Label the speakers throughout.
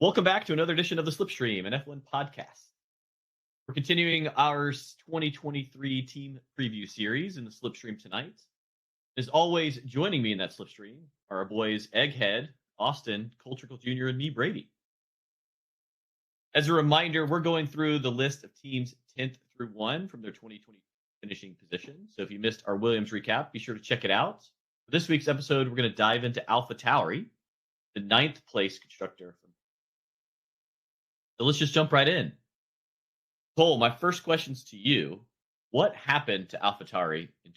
Speaker 1: Welcome back to another edition of the Slipstream, an F1 podcast. We're continuing our 2023 team preview series in the Slipstream tonight. As always, joining me in that Slipstream are our boys Egghead, Austin, Coltrickle Jr., and me, Brady. As a reminder, we're going through the list of teams 10th through 1 from their 2020 finishing position. So if you missed our Williams recap, be sure to check it out. For this week's episode, we're going to dive into Alpha Tauri, the 9th place constructor. So let's just jump right in. Cole, my first question's to you. What happened to AlphaTauri in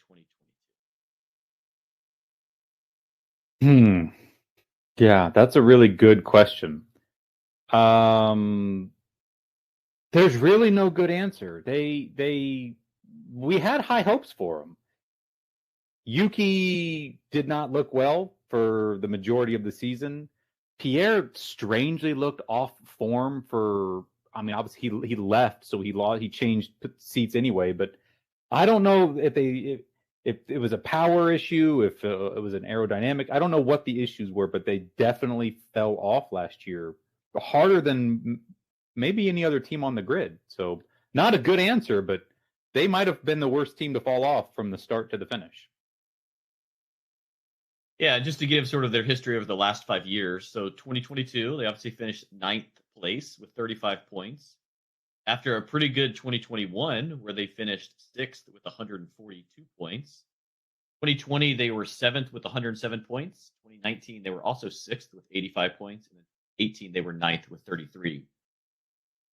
Speaker 1: 2022?
Speaker 2: Yeah, that's a really good question. There's really no good answer. We had high hopes for them. Yuki did not look well for the majority of the season. Pierre strangely looked off form obviously he left, so he changed seats anyway, but I don't know if it was a power issue, if it was an aerodynamic. I don't know what the issues were, but they definitely fell off last year, harder than maybe any other team on the grid. So not a good answer, but they might have been the worst team to fall off from the start to the finish.
Speaker 1: Yeah, just to give sort of their history over the last 5 years. So 2022, they obviously finished 9th place with 35 points. After a pretty good 2021, where they finished 6th with 142 points. 2020, they were 7th with 107 points. 2019, they were also 6th with 85 points. And then 2018, they were 9th with 33.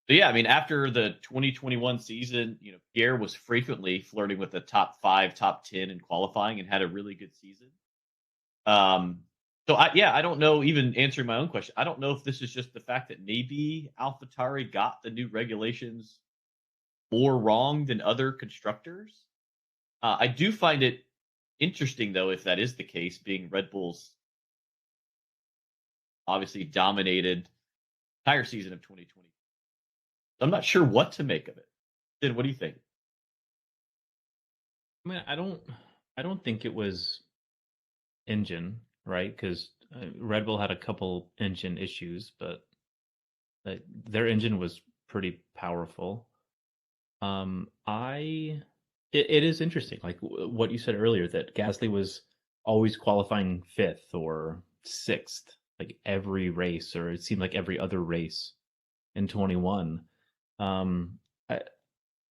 Speaker 1: So yeah, I mean, after the 2021 season, Pierre was frequently flirting with the top 5, top 10 in qualifying and had a really good season. So I don't know, even answering my own question, I don't know if this is just the fact that maybe AlphaTauri got the new regulations more wrong than other constructors. I do find it interesting, though, if that is the case, being Red Bull's obviously dominated entire season of 2020. I'm not sure what to make of it. Sid, what do you think?
Speaker 3: I mean, I don't think it was engine, right? Because Red Bull had a couple engine issues, but their engine was pretty powerful. It is interesting, like what you said earlier, that Gasly was always qualifying 5th or 6th, like every race, or it seemed like every other race in 21. I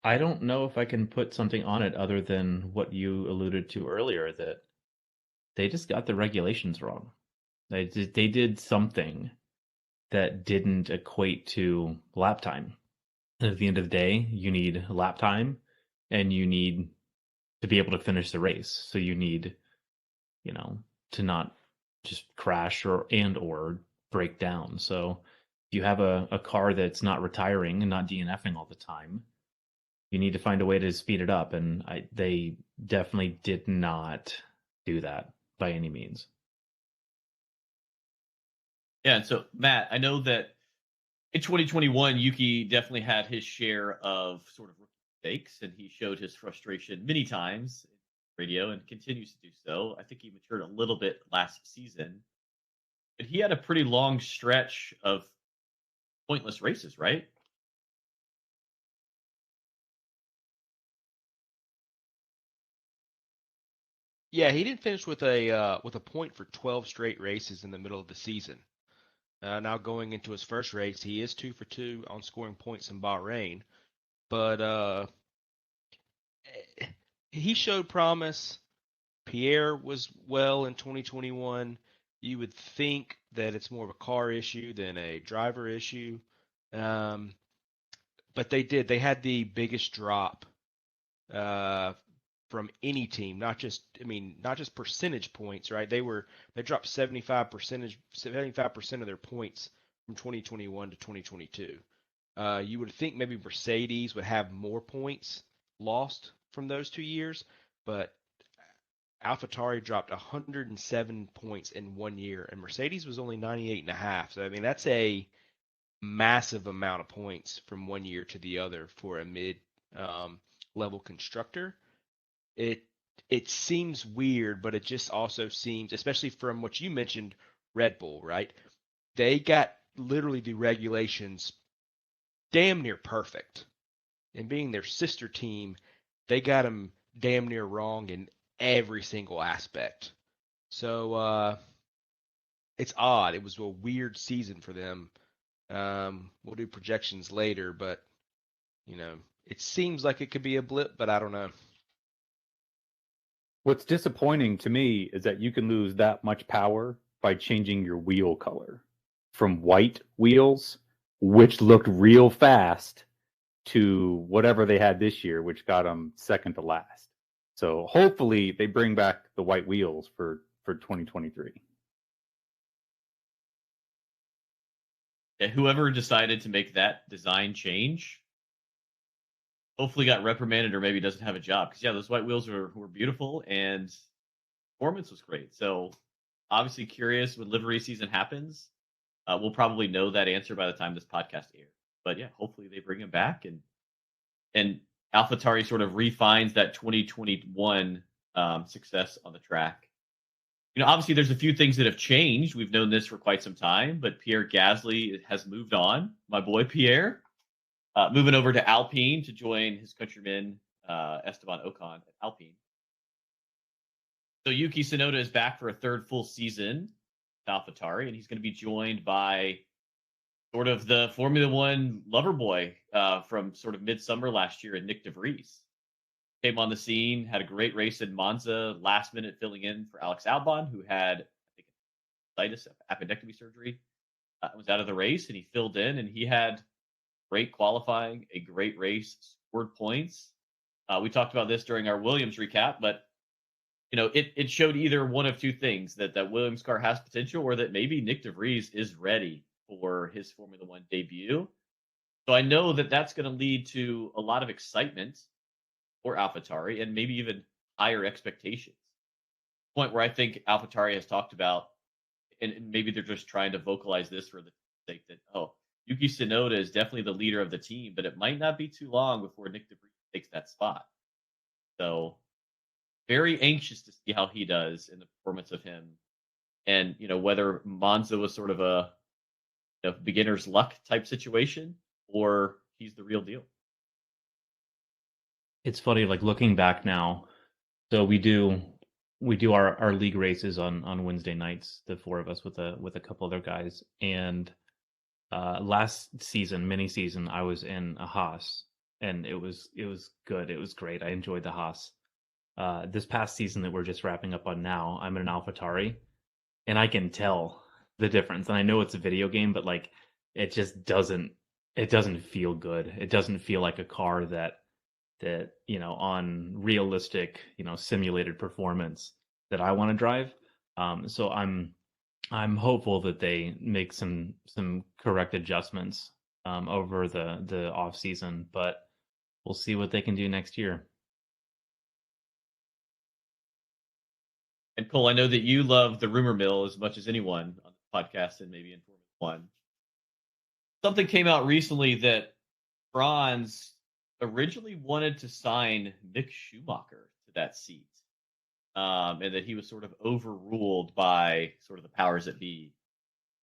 Speaker 3: don't know if I can put something on it other than what you alluded to earlier, that they just got the regulations wrong. They did something that didn't equate to lap time. At the end of the day, you need lap time, and you need to be able to finish the race. So you need, to not just crash or break down. So if you have a car that's not retiring and not DNFing all the time, you need to find a way to speed it up. And they definitely did not do that by any means.
Speaker 1: Yeah, and so Matt, I know that in 2021, Yuki definitely had his share of sort of mistakes, and he showed his frustration many times in radio and continues to do so. I think he matured a little bit last season, but he had a pretty long stretch of pointless races, right?
Speaker 4: Yeah, he didn't finish with a point for 12 straight races in the middle of the season. Now going into his first race, he is 2 for 2 on scoring points in Bahrain, but he showed promise. Pierre was well in 2021. You would think that it's more of a car issue than a driver issue, but they had the biggest drop from any team, not just percentage points, right? They dropped 75% of their points from 2021 to 2022. You would think maybe Mercedes would have more points lost from those 2 years, but AlphaTauri dropped 107 points in 1 year, and Mercedes was only 98.5. So I mean, that's a massive amount of points from 1 year to the other for a mid-level constructor. It seems weird, but it just also seems, especially from what you mentioned, Red Bull, right? They got literally the regulations damn near perfect. And being their sister team, they got them damn near wrong in every single aspect. So it's odd. It was a weird season for them. We'll do projections later, but it seems like it could be a blip, but I don't know.
Speaker 2: What's disappointing to me is that you can lose that much power by changing your wheel color from white wheels, which looked real fast, to whatever they had this year, which got them second to last. So hopefully they bring back the white wheels for 2023.
Speaker 1: Yeah, whoever decided to make that design change hopefully got reprimanded or maybe doesn't have a job. Because, yeah, those white wheels were beautiful and performance was great. So obviously curious when livery season happens. We'll probably know that answer by the time this podcast airs. But, yeah, hopefully they bring him back and AlphaTauri sort of refines that 2021 success on the track. Obviously there's a few things that have changed. We've known this for quite some time, but Pierre Gasly has moved on. My boy Pierre, moving over to Alpine to join his countryman Esteban Ocon at Alpine. So Yuki Tsunoda is back for a third full season at AlphaTauri, and he's going to be joined by sort of the Formula One lover boy from sort of midsummer last year, Nyck de Vries. Came on the scene, had a great race in Monza, last minute filling in for Alex Albon, who had, I think, appendectomy surgery. Was out of the race, and he filled in, and he had great qualifying, a great race, scored points. We talked about this during our Williams recap, but it showed either one of two things, that Williams car has potential, or that maybe Nyck de Vries is ready for his Formula One debut. So I know that that's going to lead to a lot of excitement for AlphaTauri and maybe even higher expectations. Point where I think AlphaTauri has talked about, and maybe they're just trying to vocalize this for the sake that, Yuki Tsunoda is definitely the leader of the team, but it might not be too long before Nyck de Vries takes that spot. So very anxious to see how he does in the performance of him. And, whether Monza was sort of a beginner's luck type situation or he's the real deal.
Speaker 3: It's funny, like looking back now. So we do our league races on Wednesday nights, the four of us with a couple other guys. And last season, mini season, I was in a Haas, and it was good. It was great. I enjoyed the Haas. This past season that we're just wrapping up on now, I'm in an AlphaTauri, and I can tell the difference. And I know it's a video game, but like it just doesn't feel good. It doesn't feel like a car that on realistic, simulated performance that I want to drive. So I'm hopeful that they make some correct adjustments over the off season, but we'll see what they can do next year.
Speaker 1: And Cole, I know that you love the rumor mill as much as anyone on the podcast and maybe in Formula One. Something came out recently that Franz originally wanted to sign Mick Schumacher to that seat, and that he was sort of overruled by sort of the powers that be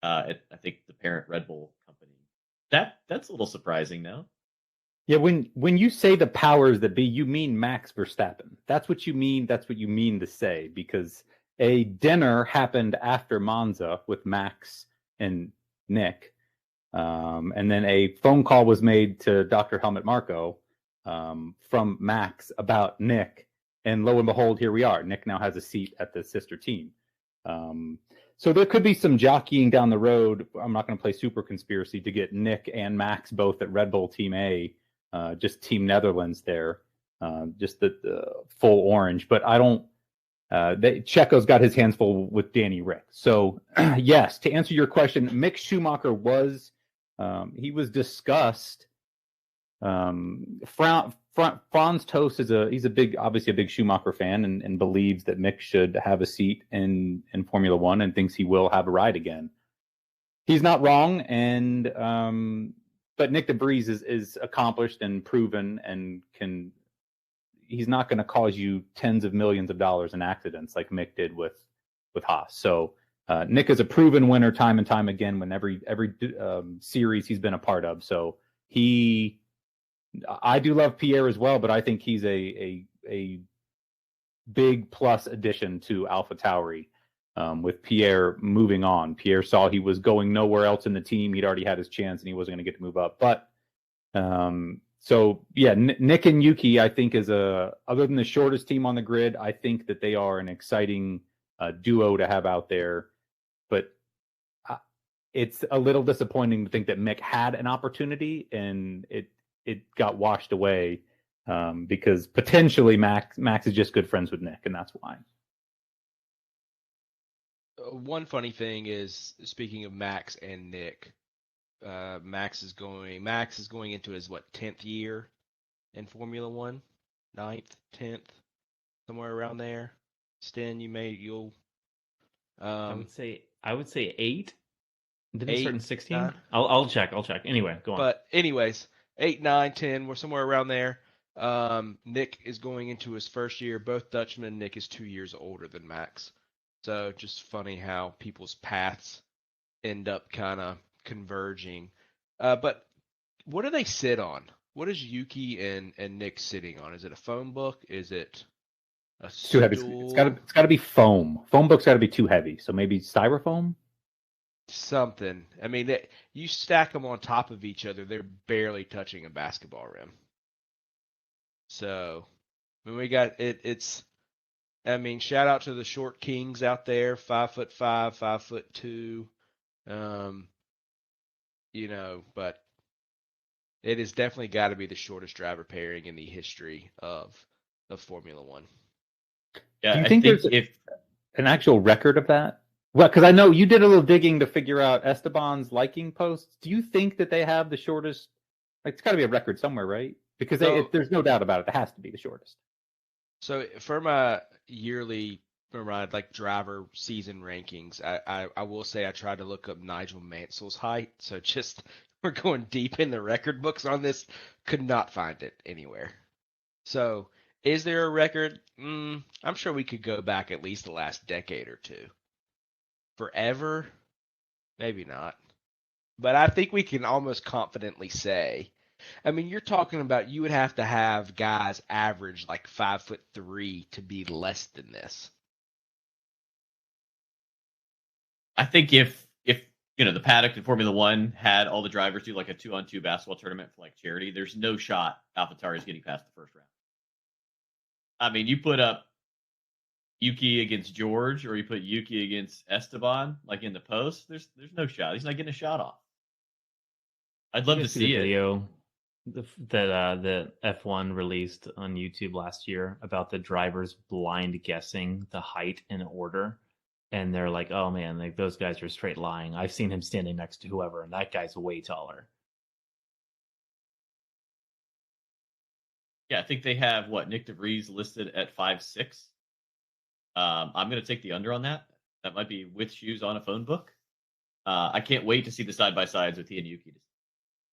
Speaker 1: at, I think, the parent Red Bull company. That's a little surprising now.
Speaker 2: Yeah, when you say the powers that be, you mean Max Verstappen. That's what you mean. That's what you mean to say, because a dinner happened after Monza with Max and Nick, and then a phone call was made to Dr. Helmut Marko from Max about Nick, and lo and behold, here we are. Nick now has a seat at the sister team. So there could be some jockeying down the road. I'm not going to play super conspiracy to get Nick and Max both at Red Bull Team A, just Team Netherlands there, just the full orange. But I don't. Checo's got his hands full with Danny Rick. So yes, to answer your question, Mick Schumacher was discussed. Franz Tost he's obviously a big Schumacher fan and believes that Mick should have a seat in Formula One and thinks he will have a ride again. He's not wrong, but Nyck de Vries is accomplished and proven and he's not going to cause you tens of millions of dollars in accidents like Mick did with Haas. So Nyck is a proven winner time and time again when every series he's been a part of. So I do love Pierre as well, but I think he's a big plus addition to AlphaTauri. With Pierre moving on, Pierre saw he was going nowhere else in the team. He'd already had his chance, and he wasn't going to get to move up. But so yeah, Nyck and Yuki, I think, other than the shortest team on the grid, I think that they are an exciting duo to have out there. But it's a little disappointing to think that Mick had an opportunity and it got washed away because potentially Max is just good friends with Nyck, and that's why.
Speaker 4: One funny thing is, speaking of Max and Nyck, Max is going into his 10th year in Formula One, 9th, 10th, somewhere around there. Sten, you'll.
Speaker 3: I would say 8. Didn't it start in 16?
Speaker 4: 9?
Speaker 3: I'll check. Anyway, go on.
Speaker 4: But anyways, 8, 9, 10, we're somewhere around there. Nyck is going into his first year. Both Dutchmen. Nyck is 2 years older than Max. So just funny how people's paths end up kind of converging. But what do they sit on? What is Yuki and Nyck sitting on? Is it a phone book? Is it a
Speaker 2: stool? Too heavy. It's got to be foam. Phone book's got to be too heavy. So maybe styrofoam?
Speaker 4: Something. I mean, you stack them on top of each other, they're barely touching a basketball rim. So when we got it's. I mean, shout out to the short kings out there, 5'5", 5'2". But it has definitely got to be the shortest driver pairing in the history of Formula One.
Speaker 2: Yeah, do you think there's an actual record of that? Well, because I know you did a little digging to figure out Esteban's liking posts. Do you think that they have the shortest? Like, it's got to be a record somewhere, right? Because there's no doubt about it. It has to be the shortest.
Speaker 4: So for my yearly driver season rankings, I will say I tried to look up Nigel Mansell's height. So just we're going deep in the record books on this. Could not find it anywhere. So is there a record? I'm sure we could go back at least the last decade or two. Forever? Maybe not. But I think we can almost confidently say. I mean, you're talking about you would have to have guys average 5'3" to be less than this.
Speaker 1: I think if the paddock in Formula One had all the drivers do a 2-on-2 basketball tournament for charity, there's no shot AlphaTauri is getting past the first round. I mean, you put up Yuki against George, or you put Yuki against Esteban, in the post. There's no shot. He's not getting a shot off. I'd love to see
Speaker 3: the
Speaker 1: it.
Speaker 3: Video that F1 released on YouTube last year about the drivers blind guessing the height in order, and they're like, "Oh man, those guys are straight lying. I've seen him standing next to whoever, and that guy's way taller."
Speaker 1: Yeah, I think they have Nyck de Vries listed at 5'6". I'm going to take the under on that. That might be with shoes on a phone book. I can't wait to see the side-by-sides with he and Yuki.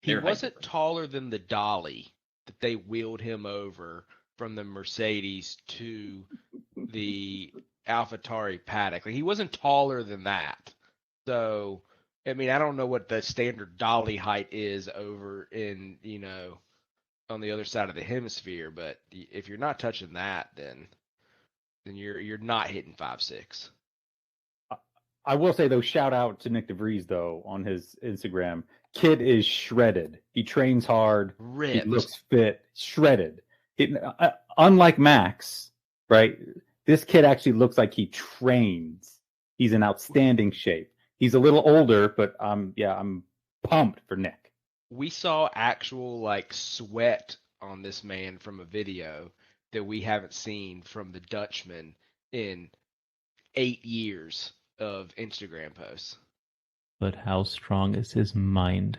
Speaker 4: He wasn't taller than the dolly that they wheeled him over from the Mercedes to the AlphaTauri paddock. He wasn't taller than that. So, I mean, I don't know what the standard dolly height is over in, on the other side of the hemisphere, but if you're not touching that, then you're not hitting 5'6".
Speaker 2: I will say, though, shout out to Nyck de Vries, though, on his Instagram. Kid is shredded. He trains hard.
Speaker 4: Ripped.
Speaker 2: He looks fit. Shredded. Unlike Max, right? This kid actually looks like he trains. He's in outstanding shape. He's a little older, but I'm pumped for Nyck.
Speaker 4: We saw actual sweat on this man from a video that we haven't seen from the Dutchman in 8 years of Instagram posts.
Speaker 3: But how strong is his mind?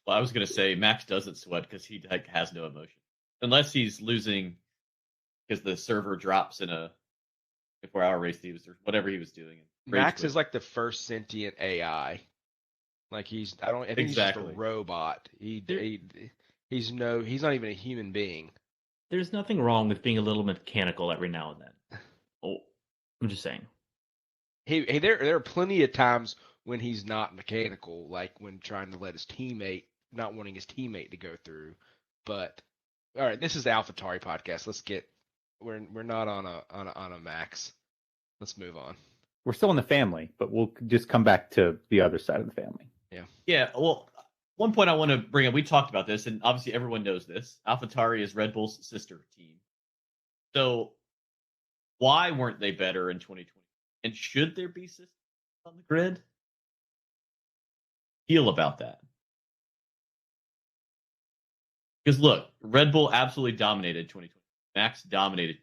Speaker 1: Well, I was going to say Max doesn't sweat because he has no emotion. Unless he's losing because the server drops in a 4-hour race or whatever he was doing.
Speaker 4: Max is the first sentient AI. I think he's just a robot. He's not even a human being.
Speaker 3: There's nothing wrong with being a little mechanical every now and then. Oh, I'm just saying.
Speaker 4: There are plenty of times when he's not mechanical, like when trying to let his teammate, not wanting his teammate to go through. But all right, this is the AlphaTauri podcast. We're not on a max. Let's move on.
Speaker 2: We're still in the family, but we'll just come back to the other side of the family.
Speaker 1: Yeah, well, one point I want to bring up, we talked about this, and obviously everyone knows this. AlphaTauri is Red Bull's sister team. So why weren't they better in 2020? And should there be systems on the grid? Feel about that. Because look, Red Bull absolutely dominated 2020. Max dominated.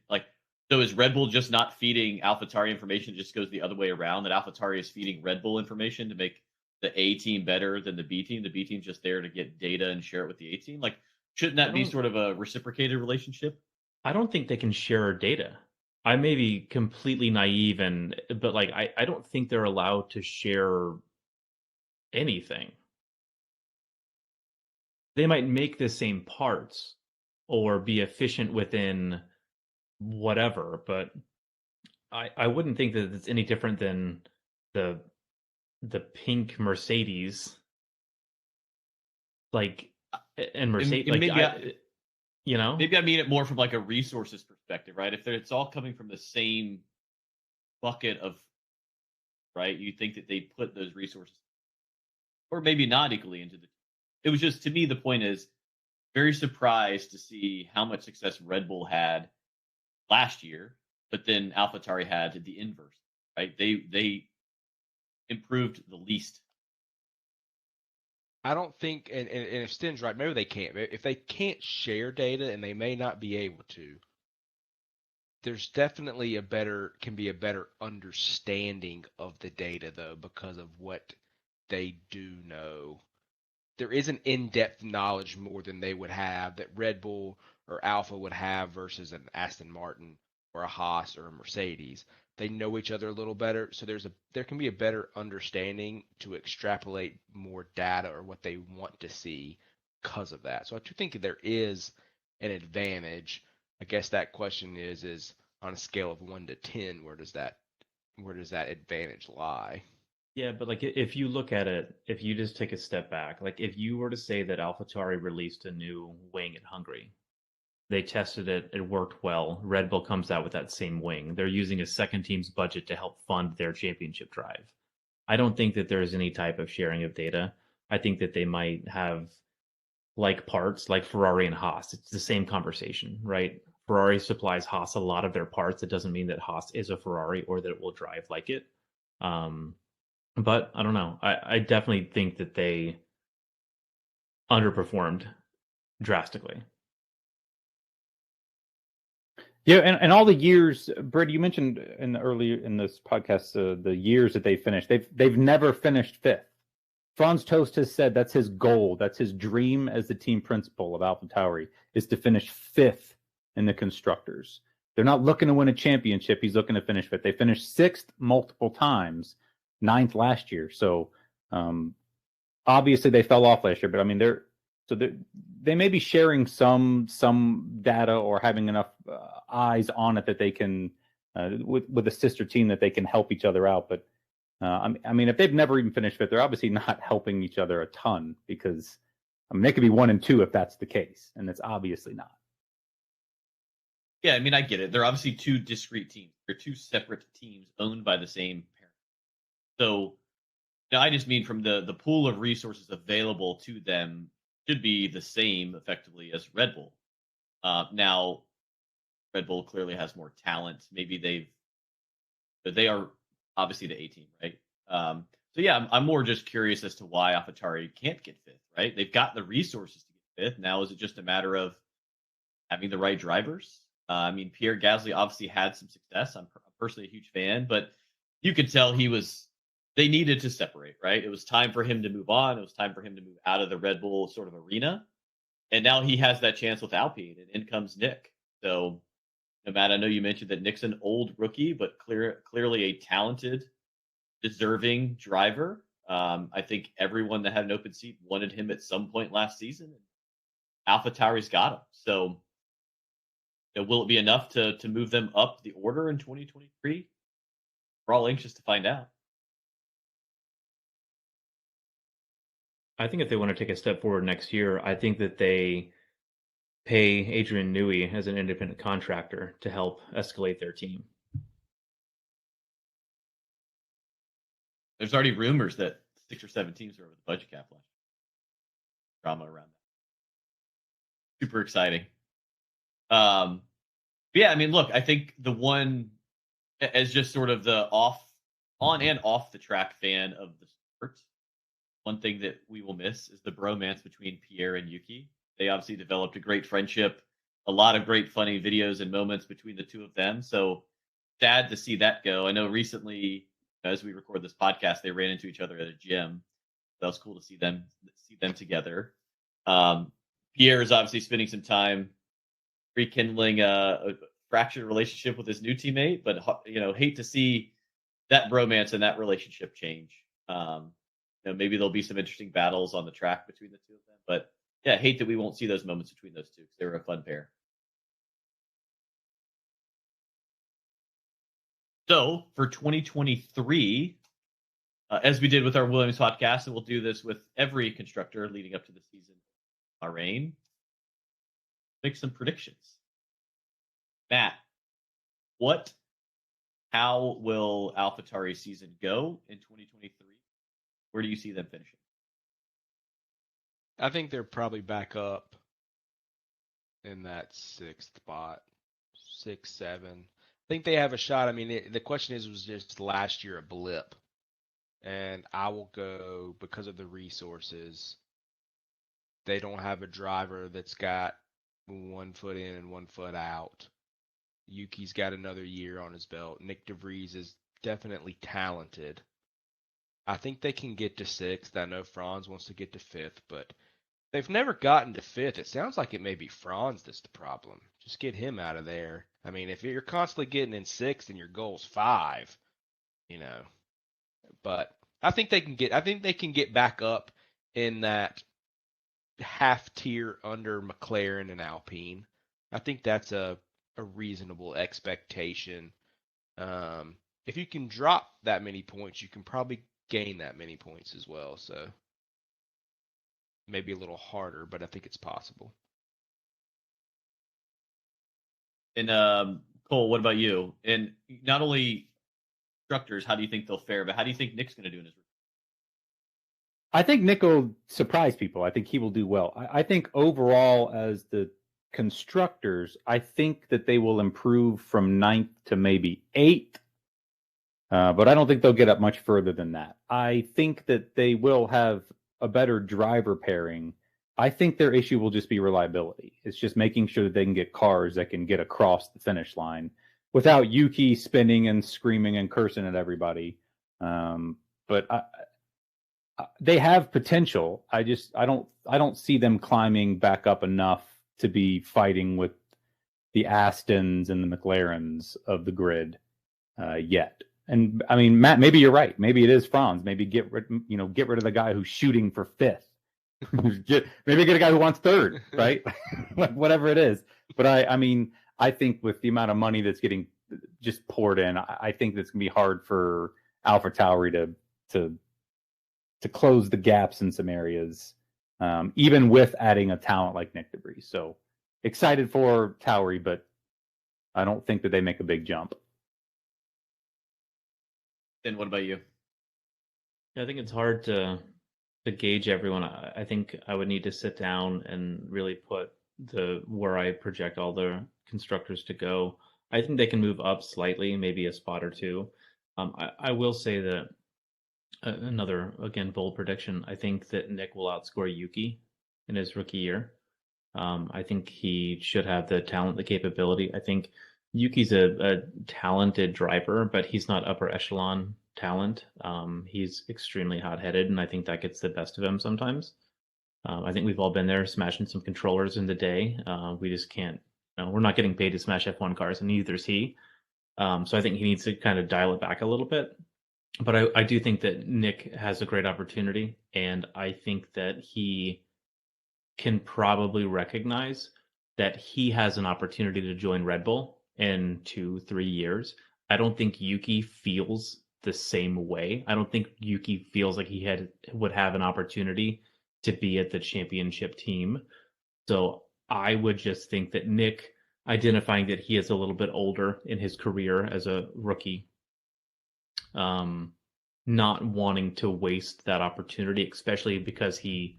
Speaker 1: So is Red Bull just not feeding AlphaTauri information? It just goes the other way around, that AlphaTauri is feeding Red Bull information to make the A team better than the B team. The B team's just there to get data and share it with the A team. Shouldn't that be sort of a reciprocated relationship?
Speaker 3: I don't think they can share data. I may be completely naive, but I don't think they're allowed to share anything. They might make the same parts or be efficient within whatever, but I wouldn't think that it's any different than the pink Mercedes, and Mercedes,
Speaker 1: maybe I mean it more from a resources perspective, right? If it's all coming from the same bucket of, right, you think that they put those resources, or maybe not equally into the. It was just, to me, the point is, very surprised to see how much success Red Bull had last year, but then AlphaTauri had the inverse, right? They improved the least.
Speaker 4: I don't think, and if Sten's right, maybe they can't. If they can't share data, and they may not be able to, there's definitely can be a better understanding of the data, though, because of what they do know. There is an in-depth knowledge more than they would have, that Red Bull or Alpha would have versus an Aston Martin or a Haas or a Mercedes. They know each other a little better, so there can be a better understanding to extrapolate more data or what they want to see because of that. So I do think there is an advantage. I guess that question is on a scale of 1 to 10, where does that advantage lie?
Speaker 3: Yeah, but if you look at it, if you just take a step back, if you were to say that AlphaTauri released a new wing at Hungary, they tested it, it worked well. Red Bull comes out with that same wing. They're using a second team's budget to help fund their championship drive. I don't think that there's any type of sharing of data. I think that they might have parts like Ferrari and Haas. It's the same conversation, right? Ferrari supplies Haas a lot of their parts. It doesn't mean that Haas is a Ferrari or that it will drive like it. But I don't know. I definitely think that they underperformed drastically.
Speaker 2: Yeah, and all the years, Brett, you mentioned earlier in this podcast the years that they finished. They've never finished fifth. Franz Tost has said that's his goal, that's his dream as the team principal of AlphaTauri, is to finish fifth in the constructors. They're not looking to win a championship. He's looking to finish fifth. They finished sixth multiple times, ninth last year. So obviously they fell off last year, but I mean they may be sharing some data or having enough eyes on it that they can with a sister team that they can help each other out. But I mean, if they've never even finished fifth, they're obviously not helping each other a ton, because they could be 1 and 2 if that's the case, and it's obviously not.
Speaker 1: Yeah, I mean, I get it. They're obviously two discrete teams. They're two separate teams owned by the same parent. So, I just mean from the pool of resources available to them should be the same effectively as Red Bull. Now, Red Bull clearly has more talent. Maybe they are obviously the A team, right? So yeah, I'm more just curious as to why AlphaTauri can't get fifth, right? They've got the resources to get fifth. Now, is it just a matter of having the right drivers? I mean, Pierre Gasly obviously had some success. I'm personally a huge fan, but you could tell they needed to separate, right? It was time for him to move on. It was time for him to move out of the Red Bull sort of arena. And now he has that chance with Alpine, and in comes Nyck. So, Matt, I know you mentioned that Nyck's an old rookie, but clearly a talented, deserving driver. I think everyone that had an open seat wanted him at some point last season. AlphaTauri's got him. So, will it be enough to move them up the order in 2023? we're all anxious to find out.
Speaker 3: I think if they want to take a step forward next year, I think that they pay Adrian Newey as an independent contractor to help escalate their team.
Speaker 1: There's already rumors that 6 or 7 teams are over the budget cap last year. Drama around that. Super exciting. Yeah, I mean, look, I think the one, as just sort of the on and off the track fan of the sport, one thing that we will miss is the bromance between Pierre and Yuki. They obviously developed a great friendship, a lot of great funny videos and moments between the two of them. So sad to see that go. I know recently, as we record this podcast, they ran into each other at a gym. That was cool to see them together. Pierre is obviously spending some time rekindling a fractured relationship with his new teammate, but hate to see that bromance and that relationship change. Maybe there'll be some interesting battles on the track between the two of them, but yeah, hate that we won't see those moments between those two because they were a fun pair. So for 2023, as we did with our Williams podcast, and we'll do this with every constructor leading up to the season, Bahrain, make some predictions. Matt, how will AlphaTauri season go in 2023? Where do you see them finishing?
Speaker 4: I think they're probably back up in that 6th spot, 6, 7. I think they have a shot. I mean, the question was just last year a blip. And I will go, because of the resources, they don't have a driver that's got 1 foot in and 1 foot out. Yuki's got another year on his belt. Nyck de Vries is definitely talented. I think they can get to 6th. I know Franz wants to get to 5th, but they've never gotten to 5th. It sounds like it may be Franz that's the problem. Just get him out of there. I mean, if you're constantly getting in 6th and your goal's 5, but I think they can get back up in that half tier under McLaren and Alpine. I think that's a reasonable expectation. If you can drop that many points, you can probably gain that many points as well. So maybe a little harder, but I think it's possible.
Speaker 1: And Cole, what about you? And not only constructors, how do you think they'll fare, but how do you think Nick's going to do in his rookie?
Speaker 2: I think Nick will surprise people. I think he will do well. I think overall, as the constructors, I think that they will improve from 9th to maybe 8th. But I don't think they'll get up much further than that. I think that they will have a better driver pairing. I think their issue will just be reliability. It's just making sure that they can get cars that can get across the finish line without Yuki spinning and screaming and cursing at everybody. But they have potential. I don't see them climbing back up enough to be fighting with the Astons and the McLarens of the grid yet. And I mean, Matt, maybe you're right. Maybe it is Franz. Maybe get rid of the guy who's shooting for 5th. Maybe get a guy who wants 3rd, right? Whatever it is. But I think with the amount of money that's getting just poured in, I think that's gonna be hard for AlphaTauri to close the gaps in some areas, even with adding a talent like Nyck de Vries. So excited for Tauri, but I don't think that they make a big jump.
Speaker 1: And what about you?
Speaker 3: I think it's hard to gauge everyone. I think I would need to sit down and really put where I project all the constructors to go. I think they can move up slightly, maybe a spot or two. I will say that another, again, bold prediction. I think that Nick will outscore Yuki in his rookie year. I think he should have the talent, the capability. I think Yuki's a talented driver, but he's not upper echelon talent. He's extremely hot-headed, and I think that gets the best of him sometimes. I think we've all been there smashing some controllers in the day. We just can't, we're not getting paid to smash F1 cars, and neither is he. So I think he needs to kind of dial it back a little bit. But I do think that Nick has a great opportunity, and I think that he can probably recognize that he has an opportunity to join Red Bull in 2-3 years. I don't think Yuki feels the same way. I don't think Yuki feels like he would have an opportunity to be at the championship team. So I would just think that Nyck, identifying that he is a little bit older in his career as a rookie, not wanting to waste that opportunity, especially because he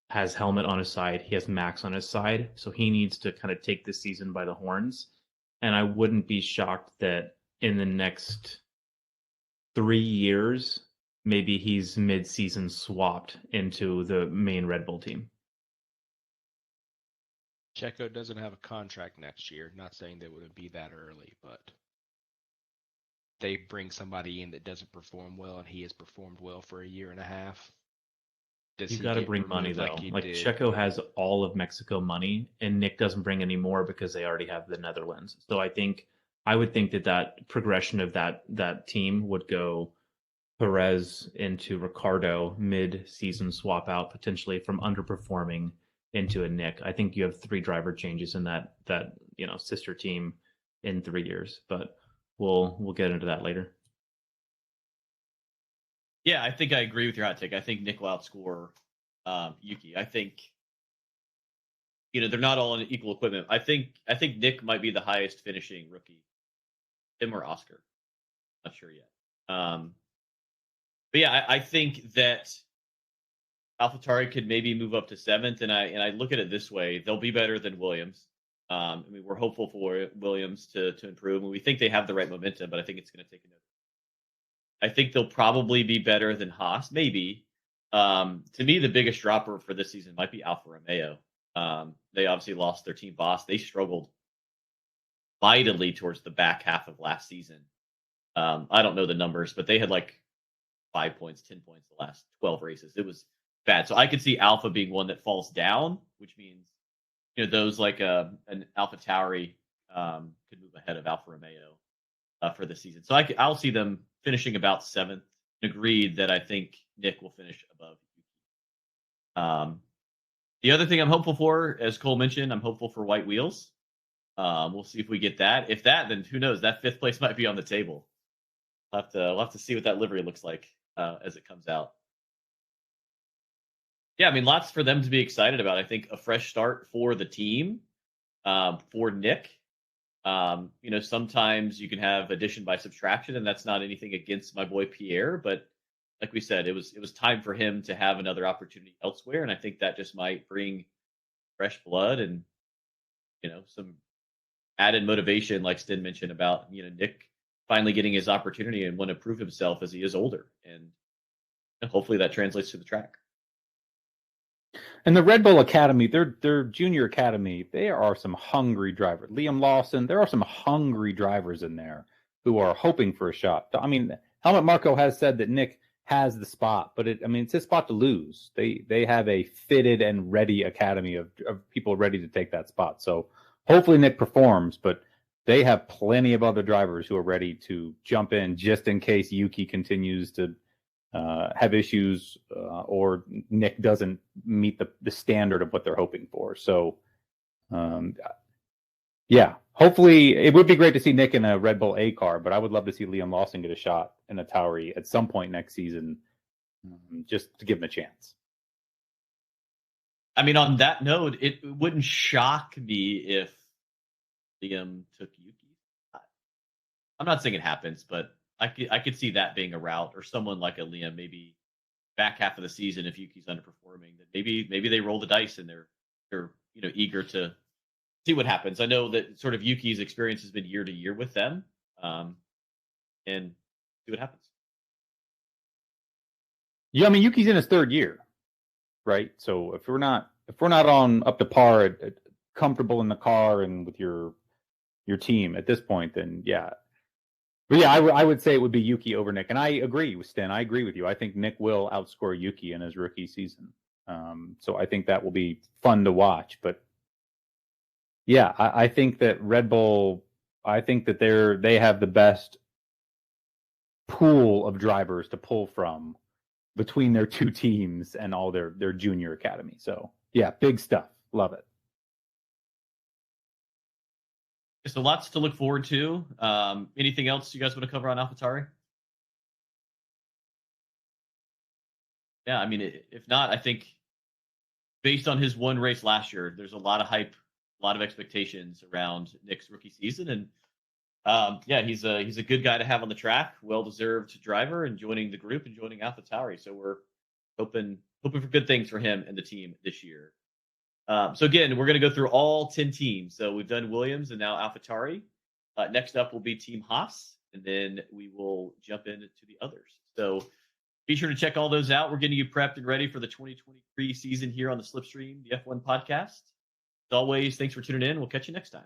Speaker 3: has Helmet on his side, he has Max on his side, so he needs to kind of take this season by the horns. And I wouldn't be shocked that in the next 3 years, maybe he's mid-season swapped into the main Red Bull team.
Speaker 4: Checo doesn't have a contract next year. Not saying that it wouldn't be that early, but they bring somebody in that doesn't perform well, and he has performed well for a year and a half.
Speaker 3: You got to bring money, though. Like Checo has all of Mexico money, and Nyck doesn't bring any more because they already have the Netherlands. So I would think that progression of that team would go Perez into Ricardo, mid-season swap out potentially from underperforming into a Nyck. I think you have 3 driver changes in that sister team in 3 years, but we'll get into that later.
Speaker 1: Yeah, I think I agree with your hot take. I think Nyck will outscore Yuki. I think they're not all in equal equipment. I think Nyck might be the highest finishing rookie. Him or Oscar. Not sure yet. But yeah, I think that AlphaTauri could maybe move up to 7th, and I look at it this way: they'll be better than Williams. We're hopeful for Williams to improve, and we think they have the right momentum, but I think it's going to take another. I think they'll probably be better than Haas, maybe. To me, the biggest dropper for this season might be Alfa Romeo. They obviously lost their team boss. They struggled mightily towards the back half of last season. I don't know the numbers, but they had like 5 points, 10 points the last 12 races. It was bad. So I could see Alpha being one that falls down, which means those like an Alpha Tauri could move ahead of Alfa Romeo for the season. So I'll see them finishing about 7th. Agreed that I think Nyck will finish above. The other thing I'm hopeful for, as Cole mentioned, I'm hopeful for white wheels. We'll see if we get that. If that, then who knows? That 5th place might be on the table. We'll have to see what that livery looks like as it comes out. Yeah, lots for them to be excited about. I think a fresh start for the team, for Nyck. Sometimes you can have addition by subtraction, and that's not anything against my boy Pierre, but like we said, it was time for him to have another opportunity elsewhere, and I think that just might bring fresh blood and some added motivation, like Sten mentioned about Nyck finally getting his opportunity and want to prove himself as he is older, and hopefully that translates to the track.
Speaker 2: And the Red Bull Academy, their junior academy, there are some hungry drivers. Liam Lawson, there are some hungry drivers in there who are hoping for a shot. Helmut Marko has said that Nyck has the spot, but it's his spot to lose. They have a fitted and ready academy of people ready to take that spot. So hopefully Nyck performs, but they have plenty of other drivers who are ready to jump in just in case Yuki continues to have issues or Nyck doesn't meet the standard of what they're hoping for. So, yeah, hopefully it would be great to see Nyck in a Red Bull A car, but I would love to see Liam Lawson get a shot in a Tauri at some point next season, just to give him a chance.
Speaker 1: On that note, it wouldn't shock me if Liam took Yuki. I'm not saying it happens, but I could see that being a route, or someone like a Liam, maybe back half of the season if Yuki's underperforming, that maybe they roll the dice and they're eager to see what happens. I know that sort of Yuki's experience has been year to year with them, and see what happens.
Speaker 2: Yeah, Yuki's in his 3rd year, right? So if we're not on up to par, comfortable in the car and with your team at this point, then yeah. But yeah, I would say it would be Yuki over Nyck. And I agree with Sten. I agree with you. I think Nyck will outscore Yuki in his rookie season. So I think that will be fun to watch. But yeah, I think that Red Bull, I think that they have the best pool of drivers to pull from between their 2 teams and all their junior academy. So yeah, big stuff. Love it.
Speaker 1: So lots to look forward to. Anything else you guys want to cover on AlphaTauri? Yeah, I mean, if not, I think based on his one race last year, there's a lot of hype, a lot of expectations around Nyck's rookie season, and yeah, he's a good guy to have on the track, well-deserved driver, and joining the group and joining AlphaTauri. So we're hoping for good things for him and the team this year. So again, we're going to go through all 10 teams. So we've done Williams and now AlphaTauri. Next up will be Team Haas, and then we will jump into the others. So be sure to check all those out. We're getting you prepped and ready for the 2023 season here on the Slipstream, the F1 podcast. As always, thanks for tuning in. We'll catch you next time.